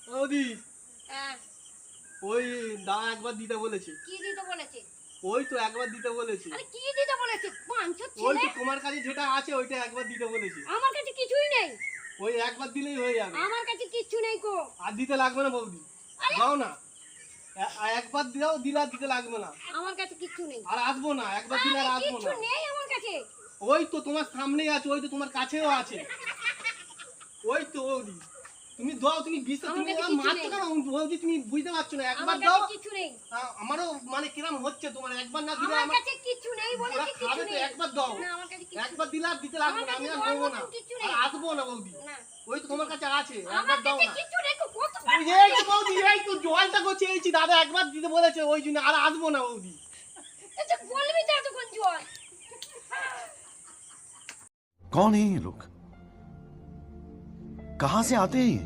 বৌদি হ্যাঁ ওই দাদা একবার দিতে বলেছে। কি দিতে বলেছে? ওই তো একবার দিতে বলেছে। আরে কি দিতে বলেছে? পাঁচশো ওই ছেলে তো তোমার কাছে যেটা আছে ওইটা একবার দিতে বলেছে। আমার কাছে কিছুই নেই। ওই একবার দিলেই হয়ে যাবে। আমার কাছে কিচ্ছু নেই গো। আর দিতে লাগবে না বৌদি, দাও না। একবার দাও, দিলে আর দিতে লাগবে না। আমার কাছে কিচ্ছু নেই। আর আসবো না, একবার দিলে আর আসবো কিচ্ছু না। নেই আমার কাছে। ওই তো তোমার সামনেই আছে, ওই তো তোমার কাছেও আছে। ওই তো বৌদি তুমি দাও, তুমি বিশ্বাস, তুমি মারছো কেন বৌদি? তুমি বুঝতে পারছো না, একবার দাও। কিছু নেই। আমারও মানে কিরম হচ্ছে তোমার, একবার না দিলে আমার কাছে কিছু নেই বলেছি, কিছু নেই। একবার দাও, না আমার কাছে কিছু একবার দিলে আর দিতে লাগবে না, আমি আর নেবো না, আর আসবো না বৌদি। ওই তো তোমার কাছে আছে, একবার দাও না। কিছু নেই তো কত এই তো বৌদি, এই তো জলটা গোছিয়েছি, দাদা একবার দিতে বলেছে, ওই জন্য আর আসবো না বৌদি। আচ্ছা বলবি তো এতক্ষণ জল। कौन है ये लोग? कहां से आते हैं ये?